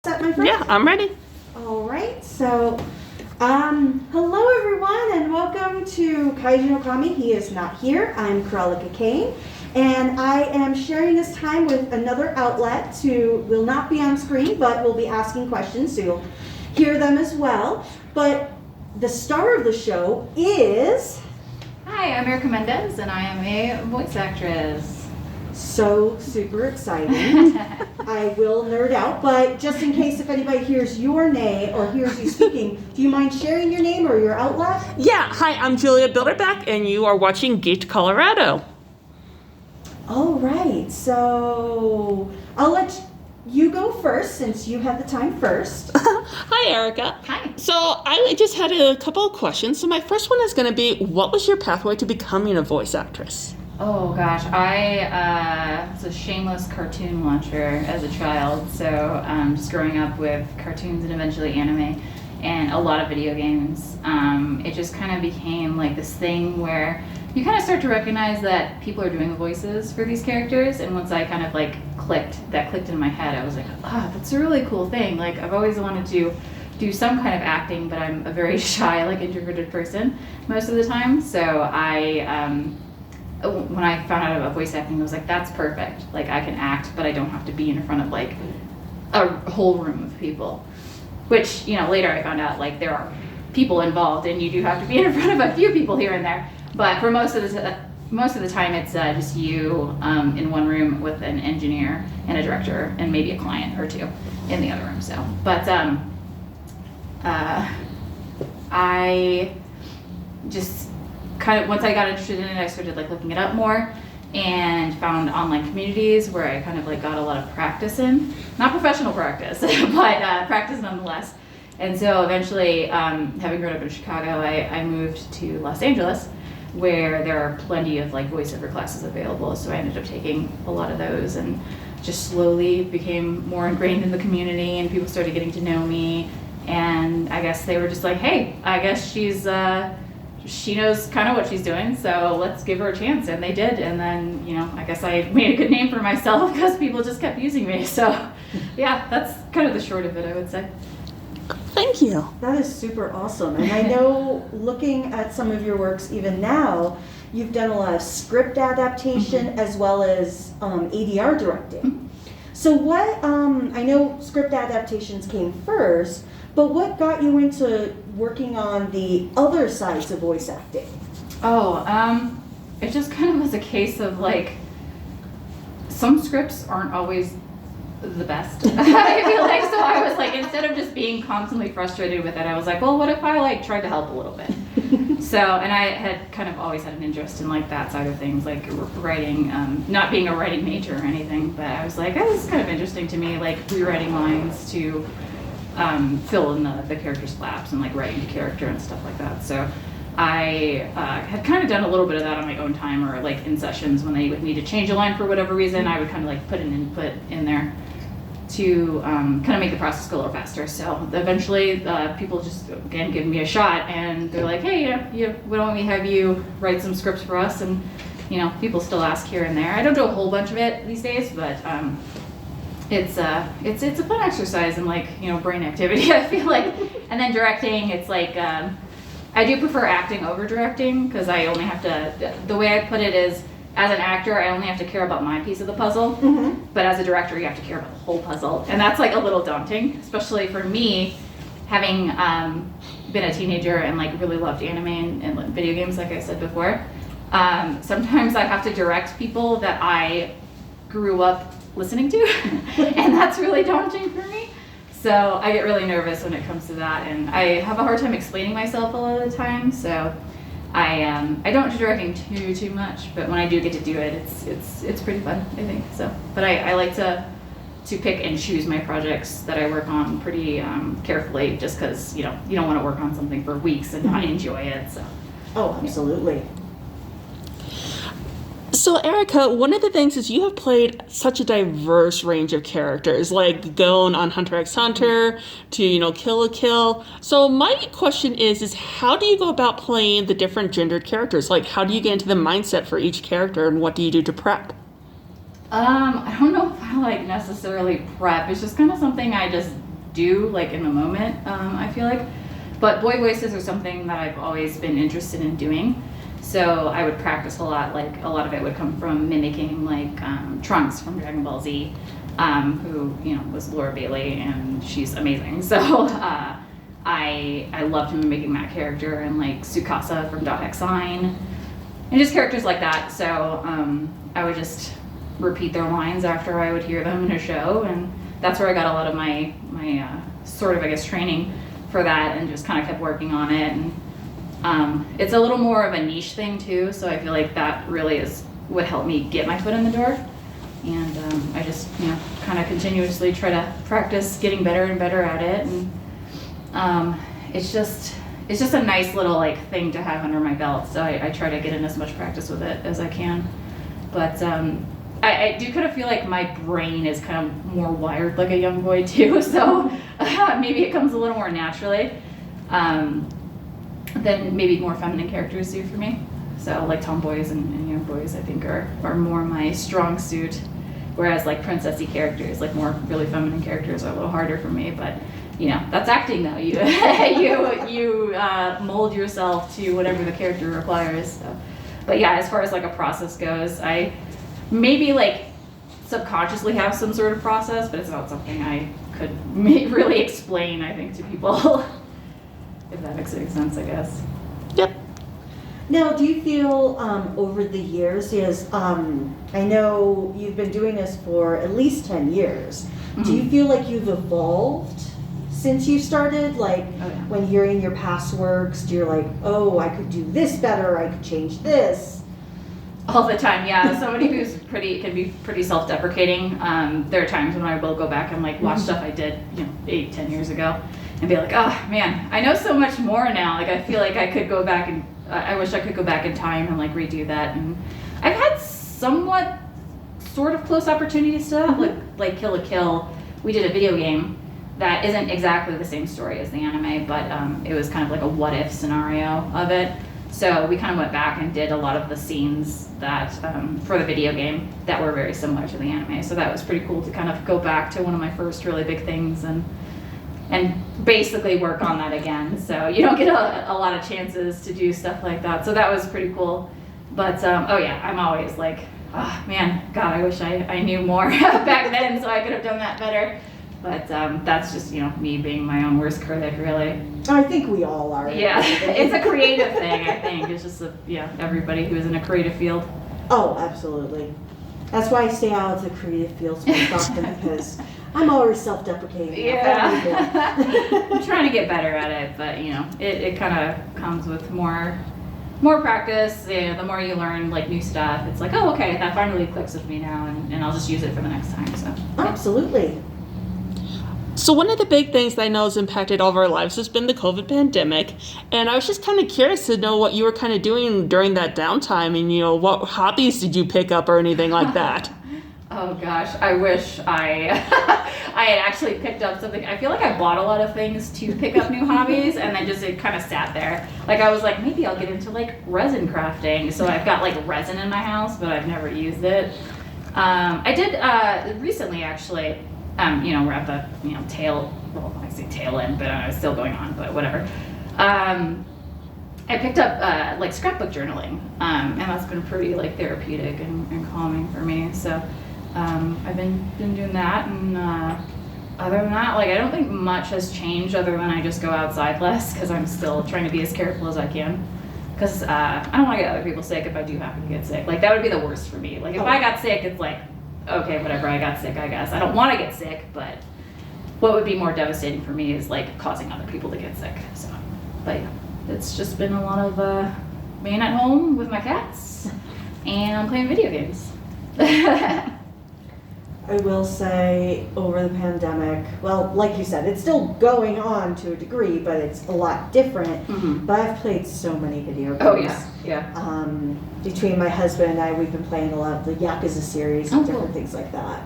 Set my friend? Yeah, I'm ready. All right, so hello everyone and welcome to Kaiju Okami. He is not here. I'm Kuralika Kane, and I am sharing this time with another outlet who will not be on screen, but will be asking questions, so you'll hear them as well. But the star of the show is... Hi, I'm Mendez, and I am a voice actress. So super exciting. I will nerd out, but just in case if anybody hears your name or hears you speaking, do you mind sharing your name or your outlet? Yeah, hi, I'm Julia Bilderbeck, and you are watching Gate Colorado. All right, so I'll let you go first since you had the time first. Hi, Erica. Hi. So I just had a couple of questions. So my first one is going to be, what was your pathway to becoming a voice actress? Oh gosh, I was a shameless cartoon watcher as a child, so just growing up with cartoons and eventually anime and a lot of video games, it just kind of became like this thing where you kind of start to recognize that people are doing the voices for these characters, and once I kind of like clicked in my head, I was like, that's a really cool thing. Like, I've always wanted to do some kind of acting, but I'm a very shy, like introverted person most of the time, so when I found out about voice acting, I was like, that's perfect. Like, I can act, but I don't have to be in front of like a whole room of people. Which, you know, later I found out like there are people involved, and you do have to be in front of a few people here and there. But for most of the time, it's just you in one room with an engineer and a director and maybe a client or two in the other room. So, but I just kind of, once I got interested in it, I started like looking it up more and found online communities where I kind of like got a lot of practice in, not professional practice, but practice nonetheless. And so eventually, having grown up in Chicago, I moved to Los Angeles, where there are plenty of like voiceover classes available. So I ended up taking a lot of those and just slowly became more ingrained in the community, and people started getting to know me. And I guess they were just like, hey, I guess she knows kind of what she's doing, so let's give her a chance. And they did. And then, you know, I guess I made a good name for myself because people just kept using me. So yeah, that's kind of the short of it, I would say. Thank you. That is super awesome. And I know, looking at some of your works even now, you've done a lot of script adaptation as well as ADR directing. So what, I know script adaptations came first, but what got you into working on the other sides of voice acting? It just kind of was a case of like, some scripts aren't always the best. I feel like, so I was like, instead of just being constantly frustrated with it, I was like, well, what if I like tried to help a little bit? So, and I had kind of always had an interest in like that side of things, like writing, not being a writing major or anything, but I was like, oh, this is kind of interesting to me, like rewriting lines to fill in the character's flaps and like writing to character and stuff like that. So I had kind of done a little bit of that on my own time, or like in sessions when they would need to change a line for whatever reason, I would kind of like put an input in there to kind of make the process go a little faster. So eventually people just, again, give me a shot, and they're like, hey, why don't we have you write some scripts for us? And, you know, people still ask here and there. I don't do a whole bunch of it these days, but it's a fun exercise and like, you know, brain activity, I feel like. And then directing, it's like, I do prefer acting over directing, because I only have to, the way I put it is, as an actor, I only have to care about my piece of the puzzle, but as a director, you have to care about the whole puzzle. And that's like a little daunting, especially for me, having been a teenager and like really loved anime and video games, like I said before. Sometimes I have to direct people that I grew up listening to, and that's really daunting for me. So I get really nervous when it comes to that, and I have a hard time explaining myself a lot of the time. So I don't do directing too much, but when I do get to do it, it's pretty fun, I think. So, but I like to pick and choose my projects that I work on pretty carefully, just because you don't want to work on something for weeks and not enjoy it. So. Oh, absolutely. So Erica, one of the things is you have played such a diverse range of characters, like going on hunterxhunter to, Kill la Kill. So my question is how do you go about playing the different gendered characters? Like, how do you get into the mindset for each character, and what do you do to prep? I don't know if I necessarily prep. It's just kind of something I just do like in the moment, I feel like. But boy voices are something that I've always been interested in doing. So I would practice a lot, like a lot of it would come from mimicking like Trunks from Dragon Ball Z, who, you know, was Laura Bailey, and she's amazing. So I loved mimicking that character, and like Tsukasa from Dot Hack Sign, and just characters like that. So I would just repeat their lines after I would hear them in a show, and that's where I got a lot of my sort of, I guess, training for that, and just kind of kept working on it. And it's a little more of a niche thing too, so I feel like that really is what helped me get my foot in the door. And I just, you know, kind of continuously try to practice getting better and better at it. And it's just a nice little like thing to have under my belt. So I try to get in as much practice with it as I can. But I do kind of feel like my brain is kind of more wired like a young boy too. So maybe it comes a little more naturally than maybe more feminine characters do for me. So like tomboys and young boys, I think are more my strong suit. Whereas like princessy characters, like more really feminine characters, are a little harder for me. But you know, that's acting though. You you mold yourself to whatever the character requires. So. But yeah, as far as like a process goes, I maybe like subconsciously have some sort of process, but it's not something I could really explain, I think, to people. If that makes any sense, I guess. Yep. Now, do you feel over the years, because I know you've been doing this for at least 10 years, do you feel like you've evolved since you started? Like when you're in your past works, you're like, oh, I could do this better, I could change this. All the time, yeah. Somebody who's can be pretty self-deprecating. There are times when I will go back and like watch stuff I did, you know, 8-10 years ago, and be like, oh man, I know so much more now. Like I feel like I could go back and I wish I could go back in time and like redo that. And I've had somewhat sort of close opportunities to that, like Kill la Kill. We did a video game that isn't exactly the same story as the anime, but it was kind of like a what if scenario of it. So we kind of went back and did a lot of the scenes that for the video game that were very similar to the anime. So that was pretty cool to kind of go back to one of my first really big things and basically work on that again. So you don't get a lot of chances to do stuff like that. So that was pretty cool. But oh yeah, I'm always like, oh man, God, I wish I knew more back then so I could have done that better. But that's just, you know, me being my own worst critic, really. I think we all are. Yeah, it's a creative thing, I think. It's just, everybody who is in a creative field. Oh, absolutely. That's why I stay out of the creative fields most often, because I'm always self-deprecating. Yeah. I'm trying to get better at it, but, you know, it kind of comes with more practice. You know, the more you learn, like, new stuff, it's like, oh, okay, that finally clicks with me now, and I'll just use it for the next time, so. Absolutely. So one of the big things that I know has impacted all of our lives has been the COVID pandemic. And I was just kind of curious to know what you were kind of doing during that downtime, and, you know, what hobbies did you pick up or anything like that? Oh gosh, I wish I had actually picked up something. I feel like I bought a lot of things to pick up new hobbies, and then just it kind of sat there. Like I was like, maybe I'll get into like resin crafting. So I've got like resin in my house, but I've never used it. I did recently actually. You know, we're at the, you know, I say tail end, but it's still going on, but whatever. I picked up like scrapbook journaling, and that's been pretty like therapeutic and calming for me. So I've been doing that, and other than that, like I don't think much has changed other than I just go outside less because I'm still trying to be as careful as I can. Because I don't want to get other people sick if I do happen to get sick. Like that would be the worst for me. Like if I got sick, it's like, okay, whatever, I got sick, I guess. I don't want to get sick, but what would be more devastating for me is like causing other people to get sick. So, but yeah, it's just been a lot of being at home with my cats and playing video games. I will say over the pandemic, well, like you said, it's still going on to a degree, but it's a lot different. Mm-hmm. But I've played so many video games. Oh yeah. Between my husband and I, we've been playing a lot of the Yakuza series and different things like that.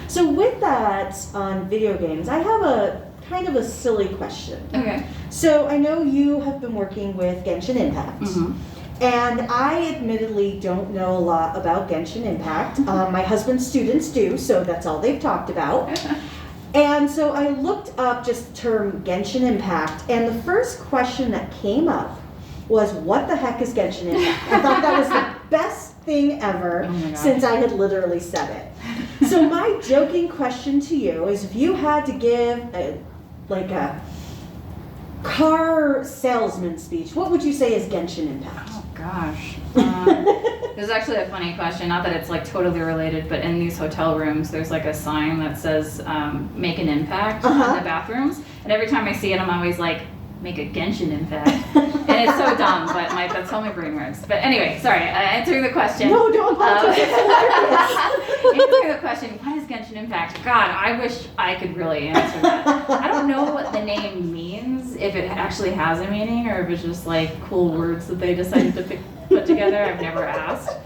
So with that on video games, I have a kind of a silly question. Okay. So I know you have been working with Genshin Impact. Mm-hmm. And I admittedly don't know a lot about Genshin Impact. My husband's students do, so that's all they've talked about. And so I looked up just the term Genshin Impact, and the first question that came up was, what the heck is Genshin Impact? I thought that was the best thing ever since I had literally said it. So my joking question to you is, if you had to give a car salesman speech, what would you say is Genshin Impact? Oh gosh. There's actually a funny question, not that it's like totally related, but in these hotel rooms there's like a sign that says make an impact in the bathrooms, and every time I see it I'm always like, make a Genshin impact. And it's so dumb, but that's how my brain works. But anyway, sorry, answering the question. No, don't apologize. Answering the question, what is Genshin Impact? God, I wish I could really answer that. I don't know what the name means, if it actually has a meaning, or if it's just like cool words that they decided to put together. I've never asked.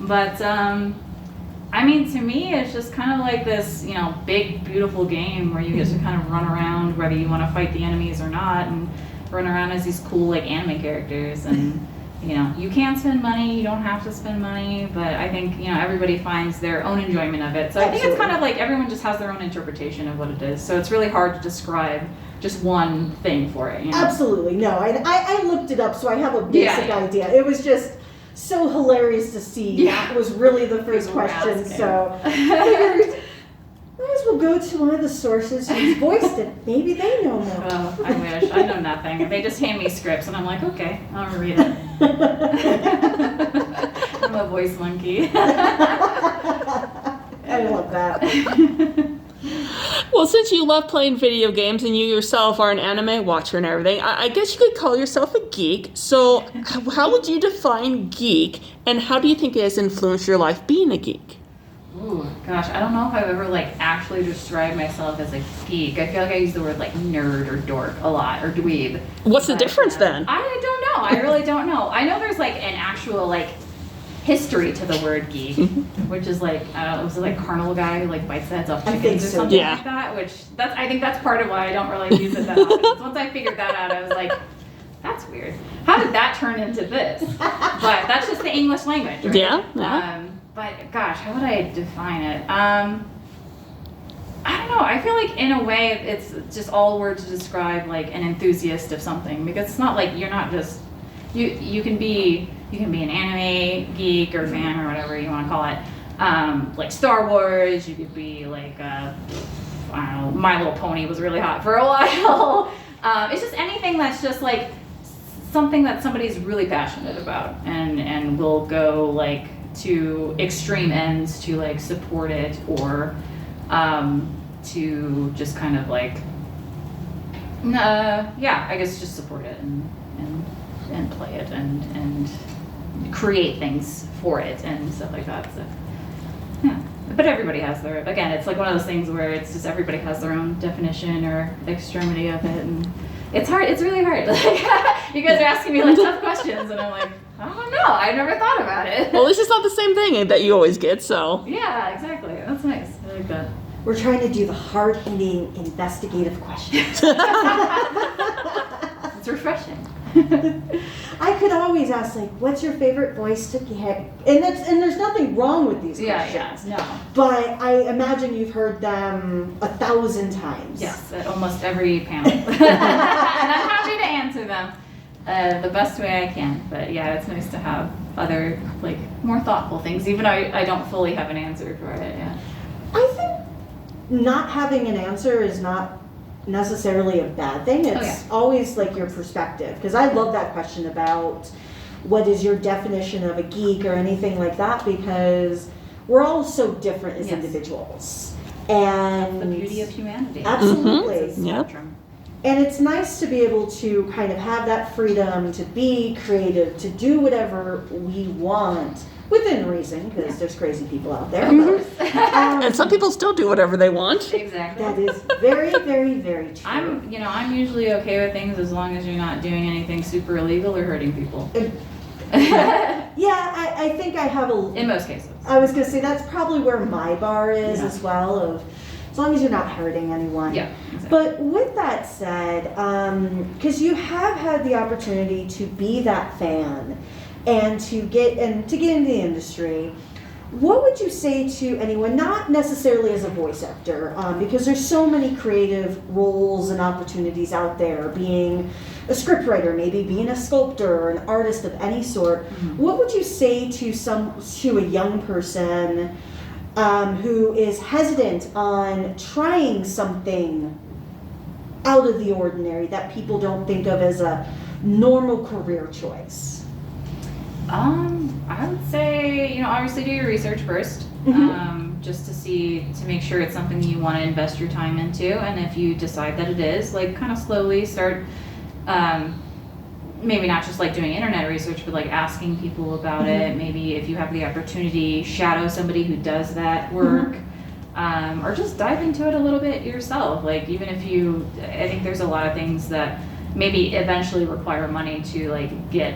But, I mean, to me, it's just kind of like this, you know, big, beautiful game where you get to kind of run around, whether you want to fight the enemies or not, and run around as these cool, like, anime characters. And, you know, you can spend money, you don't have to spend money, but I think, you know, everybody finds their own enjoyment of it. So I think it's kind of like everyone just has their own interpretation of what it is. So it's really hard to describe just one thing for it, you know? Absolutely. No, I looked it up, so I have a basic idea. It was just so hilarious to see. That was really the first question. So I figured, might as well go to one of the sources who's voiced it. Maybe they know more. Oh, I wish. I know nothing. They just hand me scripts and I'm like, okay, I'll read it. I'm a voice monkey. I love that. Well, since you love playing video games and you yourself are an anime watcher and everything, I guess you could call yourself a geek. So how would you define geek, and how do you think it has influenced your life being a geek? Ooh, gosh, I don't know if I've ever like actually described myself as a geek. I feel like I use the word like nerd or dork a lot, or dweeb. What's the difference then? I don't know. I really don't know. I know there's like an actual like history to the word geek, which is like, I don't know, was it like carnival guy who like bites the heads off chickens or something like that? Which I think that's part of why I don't really use it that often. Once I figured that out, I was like, that's weird. How did that turn into this? But that's just the English language, right? Yeah. But gosh, how would I define it? I don't know. I feel like in a way it's just all words to describe like an enthusiast of something, because it's not like you're not just you can be an anime geek or fan or whatever you want to call it. Like Star Wars, you could be like I don't know, My Little Pony was really hot for a while. It's just anything that's just like something that somebody's really passionate about and will go like to extreme ends to like support it, or to just kind of like I guess just support it and play it and create things for it and stuff like that. So yeah, but everybody has their, again, it's like one of those things where it's just everybody has their own definition or extremity of it, and it's hard. It's really hard. Like, you guys are asking me like tough questions, and I'm like, I don't know. I never thought about it. Well, this is not the same thing that you always get, so. Yeah, exactly. That's nice. I like that. We're trying to do the hard-hitting, investigative questions. It's refreshing. I could always ask, like, what's your favorite voice to get? And there's nothing wrong with these questions. No. But I imagine you've heard them 1,000 times. Yes, at almost every panel. And I'm happy to answer them the best way I can. But yeah, it's nice to have other, like, more thoughtful things, even though I don't fully have an answer for it. Yeah. I think not having an answer is not necessarily a bad thing. It's always like your perspective, because I love that question about what is your definition of a geek or anything like that, because we're all so different as individuals, and the beauty of humanity. Absolutely. It's a spectrum. And it's nice to be able to kind of have that freedom to be creative, to do whatever we want within reason, because there's crazy people out there. And some people still do whatever they want. Exactly. That is very, very, very true. I'm usually okay with things as long as you're not doing anything super illegal or hurting people. Yeah, I think I have in most cases. I was going to say that's probably where my bar is as well, of as long as you're not hurting anyone. Yeah, exactly. But with that said, because you have had the opportunity to be that fan and to get into the industry, what would you say to anyone, not necessarily as a voice actor, because there's so many creative roles and opportunities out there, being a scriptwriter, maybe being a sculptor or an artist of any sort. What would you say to a young person who is hesitant on trying something out of the ordinary that people don't think of as a normal career choice? I would say, obviously do your research first, just to make sure it's something you want to invest your time into. And if you decide that it is, like, kind of slowly start, maybe not just like doing internet research, but like asking people about it. Maybe if you have the opportunity, shadow somebody who does that work, or just dive into it a little bit yourself. Like, even if I think there's a lot of things that maybe eventually require money to like get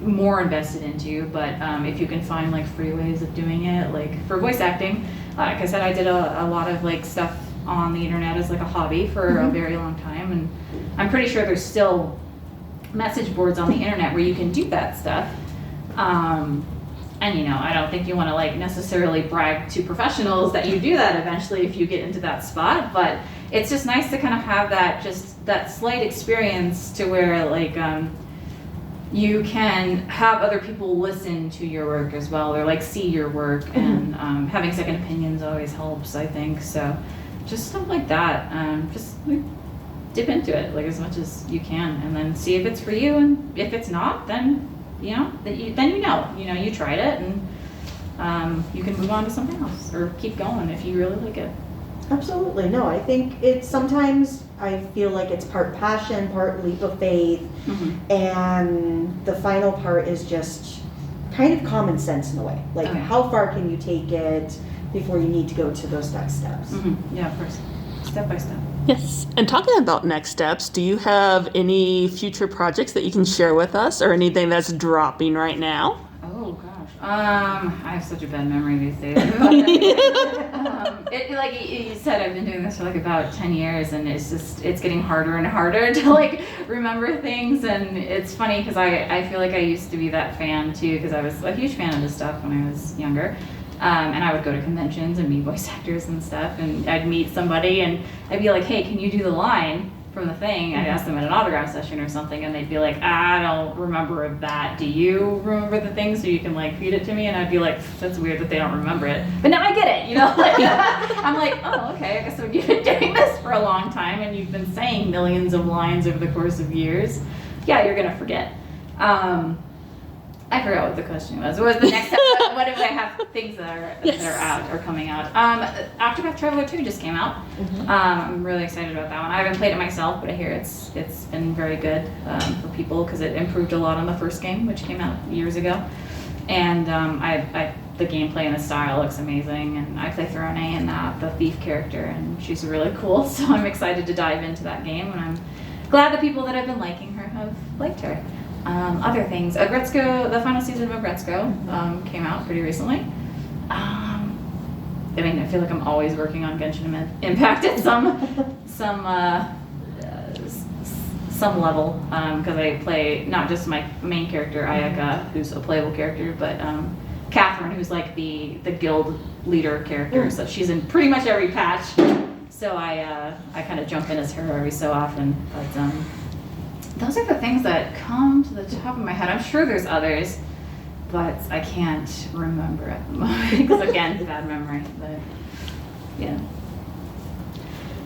more invested into, but if you can find like free ways of doing it, like for voice acting, like I said, I did a lot of like stuff on the internet as like a hobby for a very long time, and I'm pretty sure there's still message boards on the internet where you can do that stuff. And I don't think you want to like necessarily brag to professionals that you do that eventually if you get into that spot, but it's just nice to kind of have that slight experience to where like you can have other people listen to your work as well, or like see your work, and having second opinions always helps, I think. So just stuff like that, just like, dip into it like as much as you can, and then see if it's for you, and if it's not, then you tried it, and you can move on to something else or keep going if you really like it. Absolutely. No, I think it's sometimes I feel like it's part passion, part leap of faith, and the final part is just kind of common sense in a way. Like, how far can you take it before you need to go to those next steps? Yeah, of course. Step by step. Yes. And talking about next steps, do you have any future projects that you can share with us, or anything that's dropping right now? Oh gosh. I have such a bad memory these days. Like you said, I've been doing this for like about 10 years, and it's getting harder and harder to like remember things. And it's funny because I feel like I used to be that fan too, because I was a huge fan of this stuff when I was younger. And I would go to conventions and meet voice actors and stuff, and I'd meet somebody and I'd be like, hey, can you do the line from the thing? I'd ask them at an autograph session or something, and they'd be like, I don't remember that. Do you remember the thing so you can like feed it to me? And I'd be like, that's weird that they don't remember it. But now I get it, Like, I'm like, oh, okay, I guess when you've been doing this for a long time and you've been saying millions of lines over the course of years, yeah, you're gonna forget. I forgot what the question was. What was the next step? What if I have things that are out or coming out? Octopath Traveler 2 just came out. I'm really excited about that one. I haven't played it myself, but I hear it's been very good for people because it improved a lot on the first game, which came out years ago. And the gameplay and the style looks amazing. And I play Throne and the thief character, and she's really cool. So I'm excited to dive into that game, and I'm glad the people that have been liking her have liked her. Other things, Aggretsuko, the final season of Aggretsuko came out pretty recently. I feel like I'm always working on Genshin Impact at some level, because I play not just my main character Ayaka, who's a playable character, but Catherine, who's like the guild leader character. So she's in pretty much every patch. So I kind of jump in as her every so often, but. Those are the things that come to the top of my head. I'm sure there's others, but I can't remember at the moment because, again, bad memory. But yeah.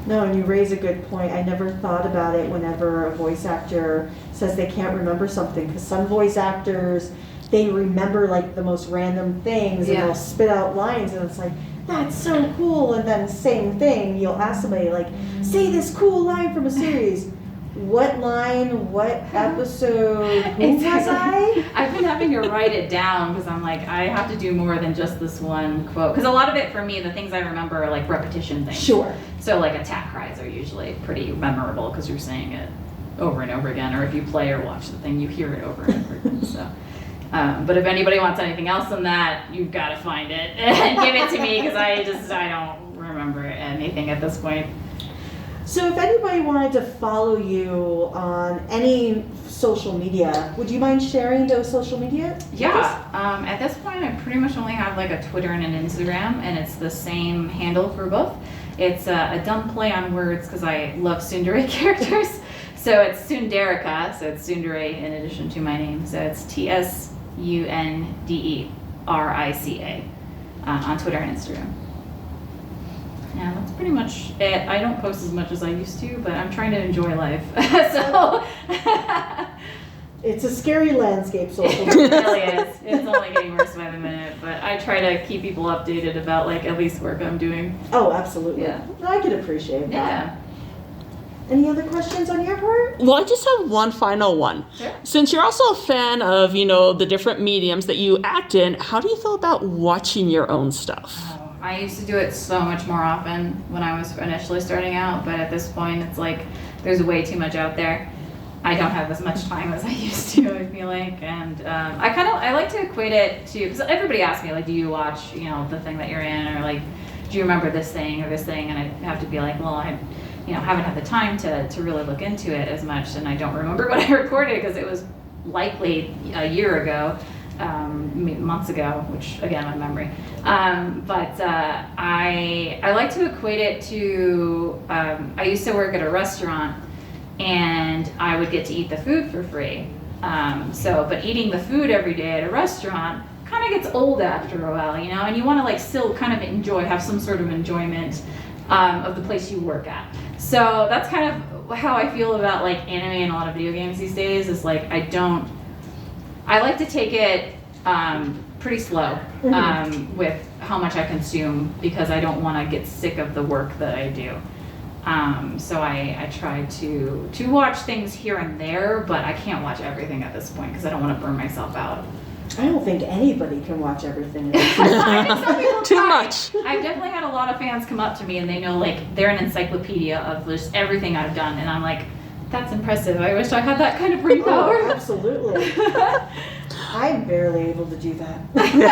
No, and you raise a good point. I never thought about it whenever a voice actor says they can't remember something, because some voice actors, they remember like the most random things, and they'll spit out lines, and it's like, that's so cool. And then same thing, you'll ask somebody like, say this cool line from a series. What line, what episode, who was I? I've been having to write it down because I'm like, I have to do more than just this one quote. Because a lot of it for me, the things I remember are like repetition things. Sure. So like attack cries are usually pretty memorable because you're saying it over and over again. Or if you play or watch the thing, you hear it over and over again. So, but if anybody wants anything else than that, you've got to find it and give it to me because I don't remember anything at this point. So if anybody wanted to follow you on any social media. Would you mind sharing those social media? Yeah, at this point I pretty much only have like a Twitter and an Instagram, and it's the same handle for both. It's a dumb play on words because I love tsundere characters. So it's Tsunderica, so it's tsundere in addition to my name. So it's TSUNDERICA on Twitter and Instagram. Yeah, that's pretty much it. I don't post as much as I used to, but I'm trying to enjoy life. So It's a scary landscape, social it media. really is. It's only getting worse by the minute, but I try to keep people updated about like at least work I'm doing. Oh, absolutely. Yeah. I could appreciate that. Yeah. Any other questions on your part? Well, I just have one final one. Sure. Since you're also a fan of, the different mediums that you act in, how do you feel about watching your own stuff? Oh, I used to do it so much more often when I was initially starting out, but at this point it's like there's way too much out there. I don't have as much time as I used to, I feel like, and I like to equate it to, because everybody asks me like, do you watch the thing that you're in, or like, do you remember this thing or this thing, and I have to be like, well, I haven't had the time to really look into it as much, and I don't remember what I recorded because it was likely a year ago, months ago, which again, my memory. But I like to equate it to, I used to work at a restaurant, and I would get to eat the food for free. But eating the food every day at a restaurant kind of gets old after a while, and you want to like still kind of have some sort of enjoyment of the place you work at. So that's kind of how I feel about like anime and a lot of video games these days, is like I like to take it pretty slow with how much I consume, because I don't want to get sick of the work that I do. So I try to watch things here and there, but I can't watch everything at this point because I don't want to burn myself out. I don't think anybody can watch everything. I think some people Too try. much. I've definitely had a lot of fans come up to me and they know like they're an encyclopedia of just everything I've done, and I'm like, that's impressive. I wish I had that kind of brain power. Oh, absolutely. I'm barely able to do that. No,